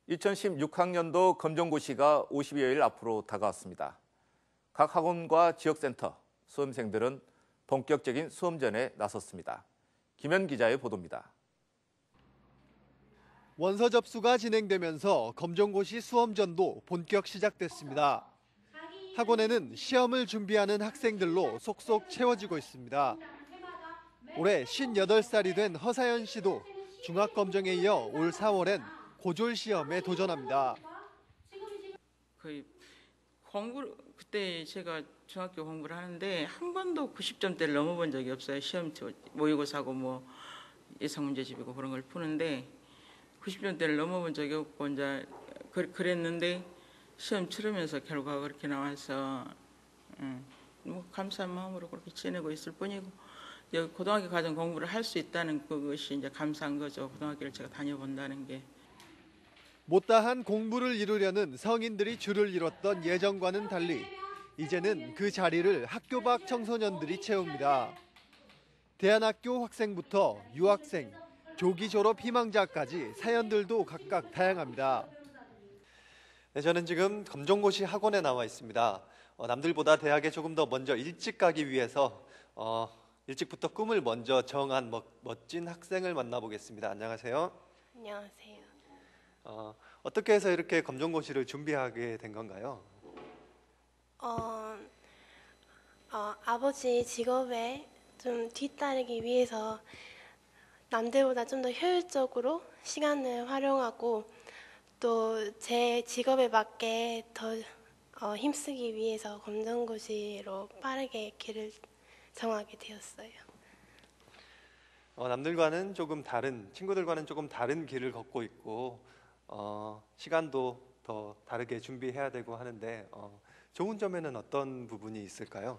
2016학년도 검정고시가 50여일 앞으로 다가왔습니다. 각 학원과 지역센터, 수험생들은 본격적인 수험전에 나섰습니다. 김현 기자의 보도입니다. 원서 접수가 진행되면서 검정고시 수험전도 본격 시작됐습니다. 학원에는 시험을 준비하는 학생들로 속속 채워지고 있습니다. 올해 58살이 된 허사연 씨도 중학검정에 이어 올 4월엔 고졸 시험에 도전합니다. 거의 그때 제가 중학교 공부를 하는데 한 번도 90점대를 넘어본 적이 없어요. 시험 모의고사고 뭐 예상문제집이고 그런 걸 푸는데 90점대를 넘어본 적이 없고 이제 그랬는데 시험 치르면서 결과가 그렇게 나와서 뭐 감사한 마음으로 그렇게 지내고 있을 뿐이고 고등학교 과정 공부를 할 수 있다는 그것이 이제 감사한 거죠. 고등학교를 제가 다녀본다는 게. 못다한 공부를 이루려는 성인들이 줄을 이뤘던 예전과는 달리 이제는 그 자리를 학교 밖 청소년들이 채웁니다. 대안학교 학생부터 유학생, 조기 졸업 희망자까지 사연들도 각각 다양합니다. 네, 저는 지금 검정고시 학원에 나와 있습니다. 남들보다 대학에 조금 더 먼저 일찍 가기 위해서 일찍부터 꿈을 먼저 정한 멋진 학생을 만나보겠습니다. 안녕하세요. 안녕하세요. 어떻게 해서 이렇게 검정고시를 준비하게 된 건가요? 아버지 직업에 좀 뒤따르기 위해서 남들보다 좀 더 효율적으로 시간을 활용하고 또 제 직업에 맞게 더 힘쓰기 위해서 검정고시로 빠르게 길을 정하게 되었어요. 남들과는 조금 다른, 친구들과는 조금 다른 길을 걷고 있고 시간도 더 다르게 준비해야 되고 하는데 좋은 점에는 어떤 부분이 있을까요?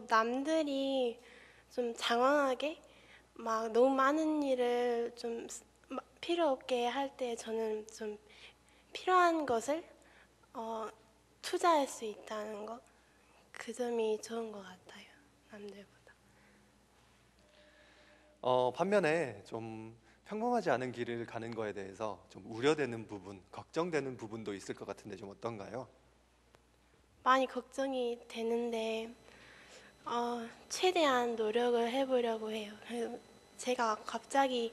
남들이 좀 장황하게 막 너무 많은 일을 좀 필요 없게 할 때 저는 좀 필요한 것을 투자할 수 있다는 것, 그 점이 좋은 것 같아요. 남들보다. 반면에 좀 평범하지 않은 길을 가는 거에 대해서 좀 우려되는 부분, 걱정되는 부분도 있을 것 같은데 좀 어떤가요? 많이 걱정이 되는데 최대한 노력을 해보려고 해요. 제가 갑자기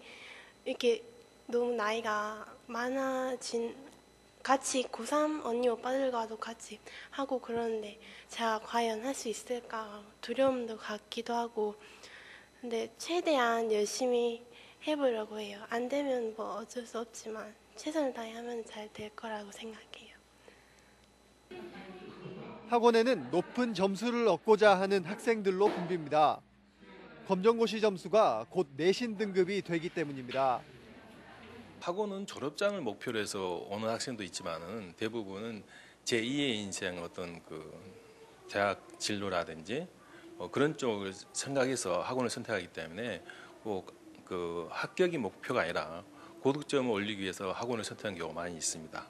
이렇게 너무 나이가 많아진 같이 고3 언니 오빠들과도 같이 하고 그러는데 제가 과연 할 수 있을까 두려움도 갖기도 하고 근데 최대한 열심히 해보려고 해요. 안 되면 뭐 어쩔 수 없지만 최선을 다하면 잘 될 거라고 생각해요. 학원에는 높은 점수를 얻고자 하는 학생들로 붐빕니다. 검정고시 점수가 곧 내신 등급이 되기 때문입니다. 학원은 졸업장을 목표로 해서 오는 학생도 있지만은 대부분은 제2의 인생 어떤 그 대학 진로라든지 그런 쪽을 생각해서 학원을 선택하기 때문에 꼭 그 합격이 목표가 아니라 고득점을 올리기 위해서 학원을 선택한 경우가 많이 있습니다.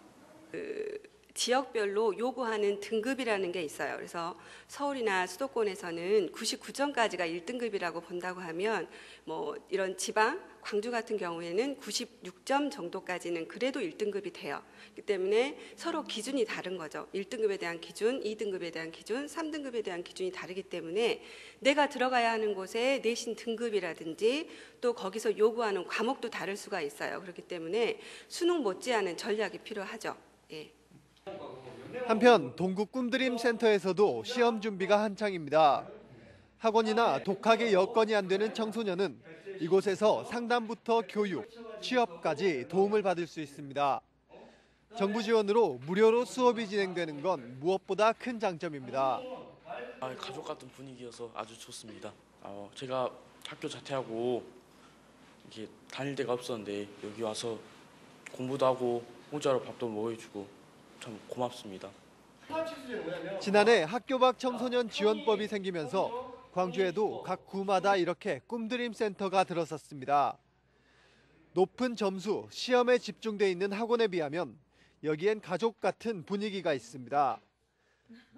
지역별로 요구하는 등급이라는 게 있어요. 그래서 서울이나 수도권에서는 99점까지가 1등급이라고 본다고 하면 뭐 이런 지방, 광주 같은 경우에는 96점 정도까지는 그래도 1등급이 돼요. 그렇기 때문에 서로 기준이 다른 거죠. 1등급에 대한 기준, 2등급에 대한 기준, 3등급에 대한 기준이 다르기 때문에 내가 들어가야 하는 곳의 내신 등급이라든지 또 거기서 요구하는 과목도 다를 수가 있어요. 그렇기 때문에 수능 못지않은 전략이 필요하죠. 예. 한편 동구 꿈드림 센터에서도 시험 준비가 한창입니다. 학원이나 독학의 여건이 안 되는 청소년은 이곳에서 상담부터 교육, 취업까지 도움을 받을 수 있습니다. 정부 지원으로 무료로 수업이 진행되는 건 무엇보다 큰 장점입니다. 가족 같은 분위기여서 아주 좋습니다. 제가 학교 자퇴하고 이렇게 다닐 데가 없었는데 여기 와서 공부도 하고 공짜로 밥도 먹여주고 참 고맙습니다. 지난해 학교 밖 청소년 지원법이 생기면서 광주에도 각 구마다 이렇게 꿈드림 센터가 들어섰습니다. 높은 점수, 시험에 집중돼 있는 학원에 비하면 여기엔 가족 같은 분위기가 있습니다.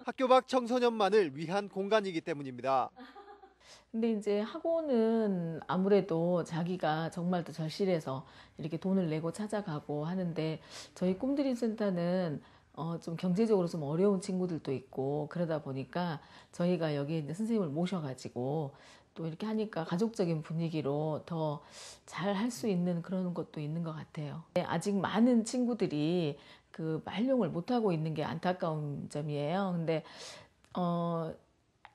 학교 밖 청소년만을 위한 공간이기 때문입니다. 근데 이제 학원은 아무래도 자기가 정말 더 절실해서 이렇게 돈을 내고 찾아가고 하는데 저희 꿈드림 센터는 좀 경제적으로 좀 어려운 친구들도 있고 그러다 보니까 저희가 여기에 이제 선생님을 모셔가지고 또 이렇게 하니까 가족적인 분위기로 더 잘 할 수 있는 그런 것도 있는 것 같아요. 아직 많은 친구들이 그 활용을 못하고 있는 게 안타까운 점이에요. 근데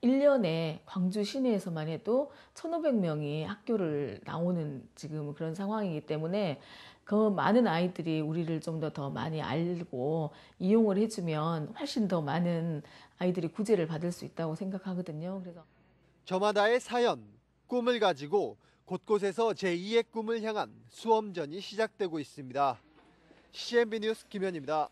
1년에 광주 시내에서만 해도 1,500명이 학교를 나오는 지금 그런 상황이기 때문에 그 많은 아이들이 우리를 좀 더 많이 알고 이용을 해주면 훨씬 더 많은 아이들이 구제를 받을 수 있다고 생각하거든요. 그래서 저마다의 사연, 꿈을 가지고 곳곳에서 제2의 꿈을 향한 수험전이 시작되고 있습니다. CNB 뉴스 김현입니다.